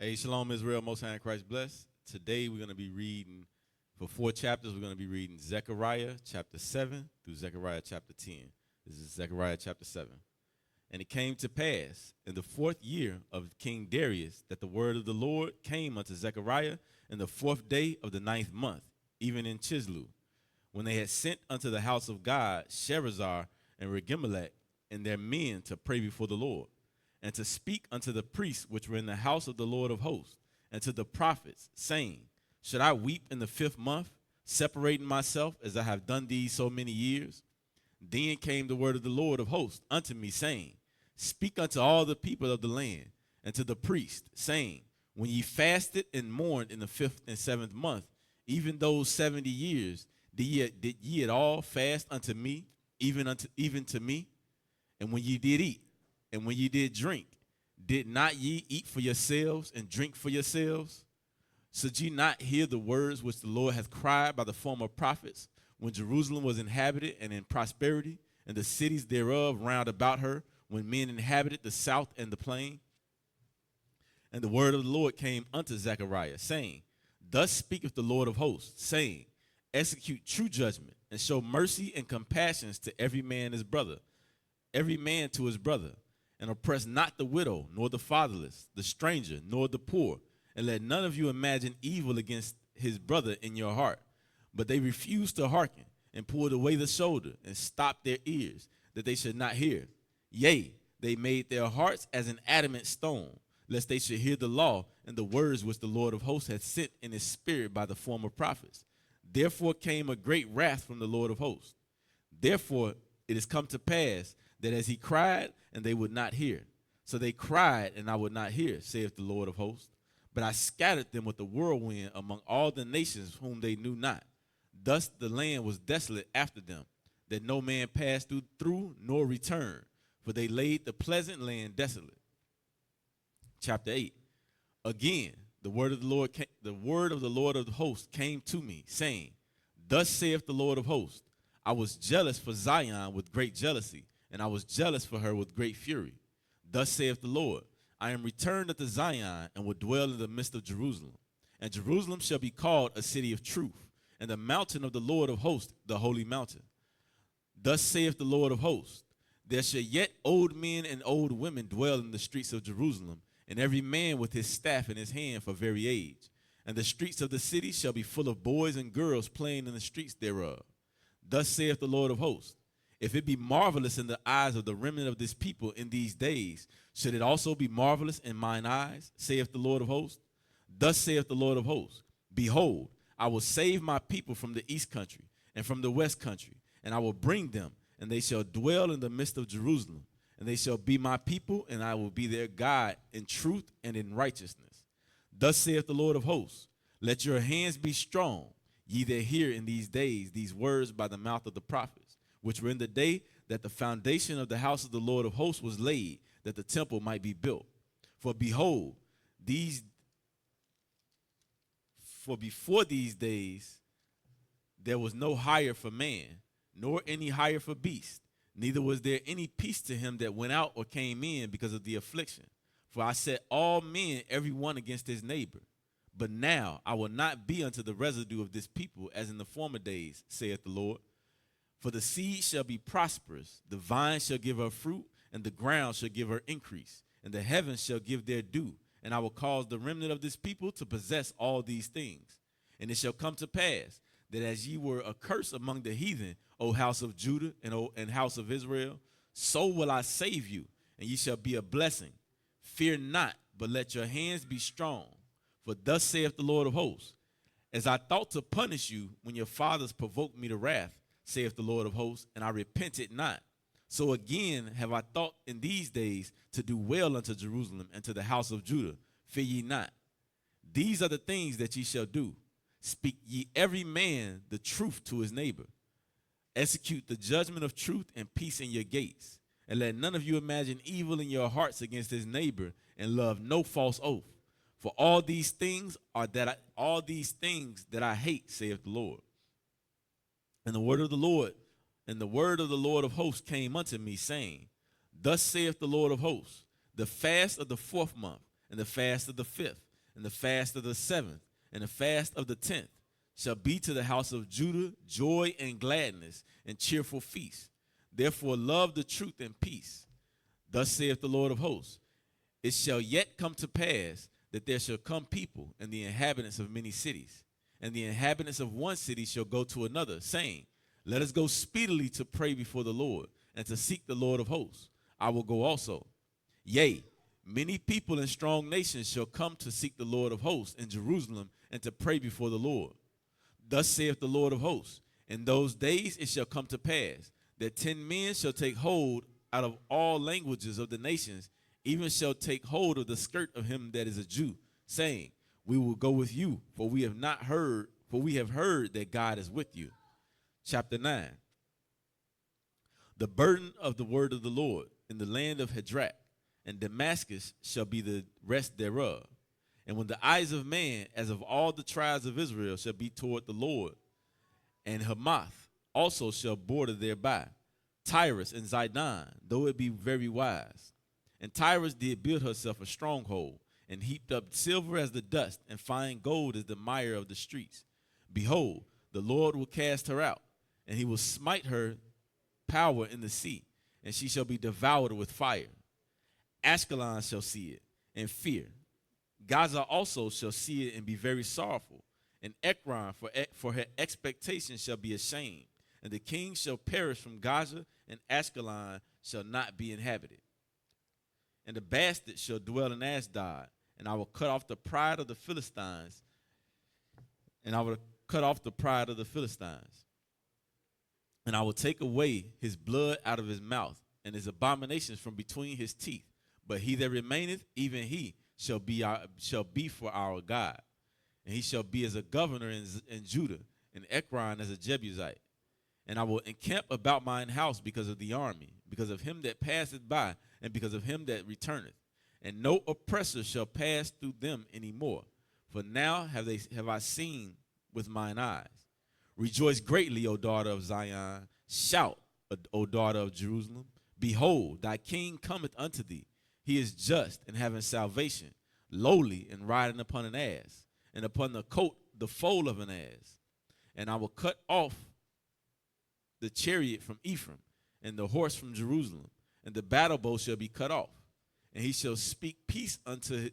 Hey, Shalom Israel, Most High in Christ bless. Today we're going to be reading, for 4 chapters, we're going to be reading Zechariah chapter 7 through Zechariah chapter 10. This is Zechariah chapter 7. And it came to pass in the 4th year of King Darius that the word of the Lord came unto Zechariah in the 4th day of the 9th month, even in Chislu, when they had sent unto the house of God Sherazar and Regimelech and their men to pray before the Lord, and to speak unto the priests which were in the house of the Lord of hosts, and to the prophets, saying, Should I weep in the 5th month, separating myself as I have done these so many years? Then came the word of the Lord of hosts unto me, saying, Speak unto all the people of the land, and to the priests, saying, When ye fasted and mourned in the 5th and 7th month, even those 70 years, did ye at all fast unto me, even to me? And when ye did eat, and when ye did drink, did not ye eat for yourselves and drink for yourselves? Should ye not hear the words which the Lord hath cried by the former prophets, when Jerusalem was inhabited and in prosperity, and the cities thereof round about her, when men inhabited the south and the plain? And the word of the Lord came unto Zechariah, saying, Thus speaketh the Lord of hosts, saying, Execute true judgment, and show mercy and compassions to every man to his brother, and oppress not the widow, nor the fatherless, the stranger, nor the poor, and let none of you imagine evil against his brother in your heart. But they refused to hearken, and pulled away the shoulder, and stopped their ears, that they should not hear. Yea, they made their hearts as an adamant stone, lest they should hear the law and the words which the Lord of hosts had sent in his spirit by the former prophets. Therefore came a great wrath from the Lord of hosts. Therefore it is come to pass that as he cried, and they would not hear. So they cried, and I would not hear, saith the Lord of hosts. But I scattered them with the whirlwind among all the nations whom they knew not. Thus the land was desolate after them, that no man passed through nor returned, for they laid the pleasant land desolate. Chapter 8. Again, the word of the Lord of the hosts came to me, saying, Thus saith the Lord of hosts, I was jealous for Zion with great jealousy, and I was jealous for her with great fury. Thus saith the Lord, I am returned unto Zion, and will dwell in the midst of Jerusalem. And Jerusalem shall be called a city of truth, and the mountain of the Lord of hosts, the holy mountain. Thus saith the Lord of hosts, there shall yet old men and old women dwell in the streets of Jerusalem, and every man with his staff in his hand for very age. And the streets of the city shall be full of boys and girls playing in the streets thereof. Thus saith the Lord of hosts, if it be marvelous in the eyes of the remnant of this people in these days, should it also be marvelous in mine eyes, saith the Lord of hosts? Thus saith the Lord of hosts, Behold, I will save my people from the east country and from the west country, and I will bring them, and they shall dwell in the midst of Jerusalem, and they shall be my people, and I will be their God in truth and in righteousness. Thus saith the Lord of hosts, Let your hands be strong, ye that hear in these days these words by the mouth of the prophets, which were in the day that the foundation of the house of the Lord of hosts was laid, that the temple might be built. For behold, before these days there was no hire for man, nor any hire for beast, neither was there any peace to him that went out or came in because of the affliction. For I set all men every one against his neighbor. But now I will not be unto the residue of this people as in the former days, saith the Lord. For the seed shall be prosperous, the vine shall give her fruit, and the ground shall give her increase, and the heavens shall give their due, and I will cause the remnant of this people to possess all these things. And it shall come to pass that as ye were a curse among the heathen, O house of Judah and house of Israel, so will I save you, and ye shall be a blessing. Fear not, but let your hands be strong. For thus saith the Lord of hosts, as I thought to punish you when your fathers provoked me to wrath, saith the Lord of hosts, and I repented not. So again have I thought in these days to do well unto Jerusalem and to the house of Judah. Fear ye not. These are the things that ye shall do. Speak ye every man the truth to his neighbor. Execute the judgment of truth and peace in your gates. And let none of you imagine evil in your hearts against his neighbor, and love no false oath. For all these things that I hate, saith the Lord. And the word of the Lord of hosts came unto me, saying, Thus saith the Lord of hosts, the fast of the 4th month, and the fast of the 5th, and the fast of the 7th, and the fast of the 10th shall be to the house of Judah joy and gladness and cheerful feast. Therefore love the truth and peace. Thus saith the Lord of hosts, it shall yet come to pass that there shall come people and the inhabitants of many cities, and the inhabitants of one city shall go to another, saying, let us go speedily to pray before the Lord, and to seek the Lord of hosts. I will go also. Yea, many people and strong nations shall come to seek the Lord of hosts in Jerusalem, and to pray before the Lord. Thus saith the Lord of hosts, in those days it shall come to pass, that 10 men shall take hold out of all languages of the nations, even shall take hold of the skirt of him that is a Jew, saying, we will go with you, for we have heard that God is with you. Chapter 9. The burden of the word of the Lord in the land of Hadrach, and Damascus shall be the rest thereof. And when the eyes of man, as of all the tribes of Israel, shall be toward the Lord, and Hamath also shall border thereby, Tyrus and Zidon, though it be very wise. And Tyrus did build herself a stronghold, and heaped up silver as the dust, and fine gold as the mire of the streets. Behold, the Lord will cast her out, and he will smite her power in the sea, and she shall be devoured with fire. Ashkelon shall see it, and fear. Gaza also shall see it, and be very sorrowful. And Ekron, for her expectation, shall be ashamed. And the king shall perish from Gaza, and Ashkelon shall not be inhabited. And the bastard shall dwell in Ashdod, and I will cut off the pride of the Philistines, and I will cut off the pride of the Philistines. And I will take away his blood out of his mouth, and his abominations from between his teeth. But he that remaineth, even he, shall be for our God. And he shall be as a governor in Judah, and Ekron as a Jebusite. And I will encamp about mine house because of the army, because of him that passeth by, and because of him that returneth. And no oppressor shall pass through them any more. For now have I seen with mine eyes. Rejoice greatly, O daughter of Zion. Shout, O daughter of Jerusalem. Behold, thy king cometh unto thee. He is just and having salvation, lowly and riding upon an ass, and upon the coat the foal of an ass. And I will cut off the chariot from Ephraim, and the horse from Jerusalem, and the battle bow shall be cut off. And he shall speak peace unto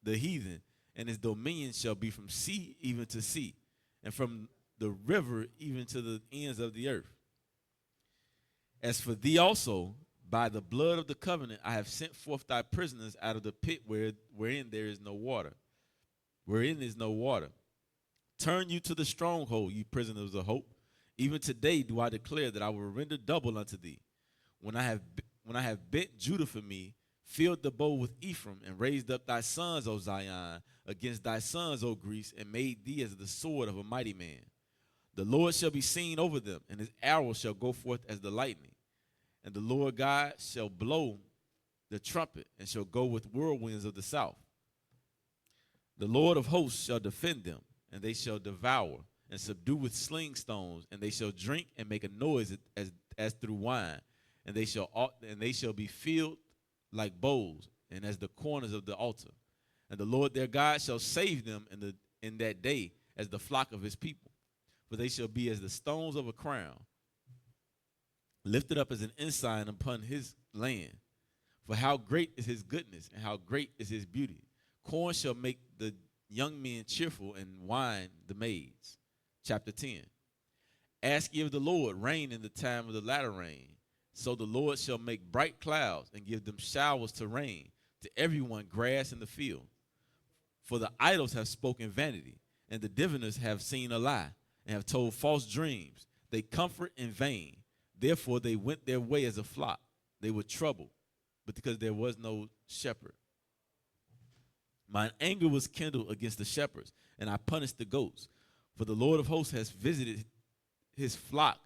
the heathen, and his dominion shall be from sea even to sea, and from the river even to the ends of the earth. As for thee also, by the blood of the covenant, I have sent forth thy prisoners out of the pit wherein there is no water. Wherein is no water. Turn you to the stronghold, you prisoners of hope. Even today do I declare that I will render double unto thee. When I have bent Judah for me, filled the bow with Ephraim, and raised up thy sons, O Zion, against thy sons, O Greece, and made thee as the sword of a mighty man. The Lord shall be seen over them, and his arrow shall go forth as the lightning. And the Lord God shall blow the trumpet, and shall go with whirlwinds of the south. The Lord of hosts shall defend them, and they shall devour and subdue with sling stones, and they shall drink and make a noise as through wine, and they shall be filled like bowls, and as the corners of the altar. And the Lord their God shall save them in that day as the flock of his people, for they shall be as the stones of a crown, lifted up as an ensign upon his land. For how great is his goodness, and how great is his beauty. Corn shall make the young men cheerful, and wine the maids. Chapter 10. Ask ye of the Lord rain in the time of the latter rain. So the Lord shall make bright clouds, and give them showers to rain, to everyone grass in the field. For the idols have spoken vanity, and the diviners have seen a lie, and have told false dreams. They comfort in vain. Therefore they went their way as a flock. They were troubled, but because there was no shepherd. Mine anger was kindled against the shepherds, and I punished the goats. For the Lord of hosts has visited his flock,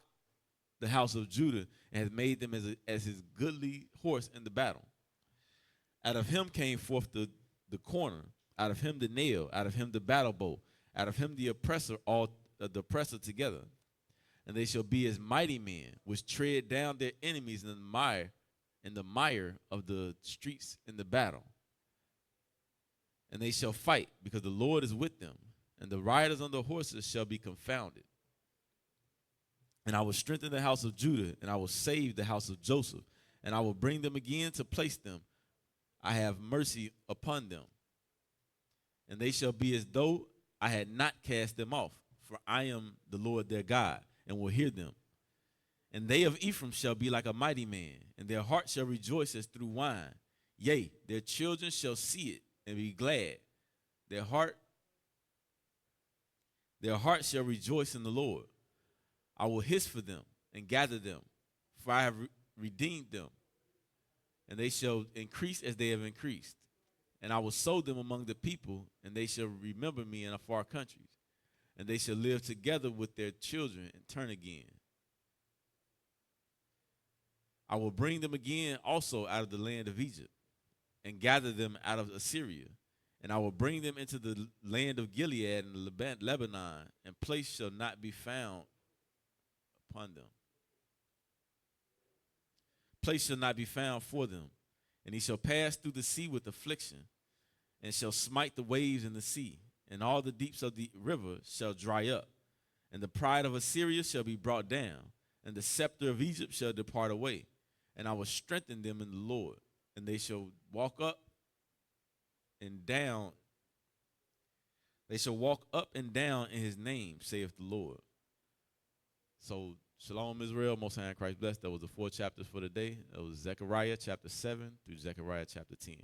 the house of Judah, and has made them as his goodly horse in the battle. Out of him came forth the corner, out of him the nail, out of him the battle bow, out of him the oppressor, all the oppressor together. And they shall be as mighty men, which tread down their enemies in the mire of the streets in the battle. And they shall fight, because the Lord is with them, and the riders on the horses shall be confounded. And I will strengthen the house of Judah, and I will save the house of Joseph, and I will bring them again to place them. I have mercy upon them. And they shall be as though I had not cast them off, for I am the Lord their God, and will hear them. And they of Ephraim shall be like a mighty man, and their heart shall rejoice as through wine. Yea, their children shall see it and be glad. Their heart shall rejoice in the Lord. I will hiss for them and gather them, for I have redeemed them. And they shall increase as they have increased. And I will sow them among the people, and they shall remember me in far countries. And they shall live together with their children and turn again. I will bring them again also out of the land of Egypt, and gather them out of Assyria. And I will bring them into the land of Gilead and Lebanon, and place shall not be found upon them. Place shall not be found for them. And he shall pass through the sea with affliction, and shall smite the waves in the sea, and all the deeps of the river shall dry up. And the pride of Assyria shall be brought down, and the scepter of Egypt shall depart away. And I will strengthen them in the Lord, and they shall walk up and down. They shall walk up and down in his name, saith the Lord. So, Shalom Israel, Most High in Christ blessed. That was the 4 chapters for the day. That was Zechariah chapter 7 through Zechariah chapter 10.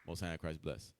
Most High in Christ blessed.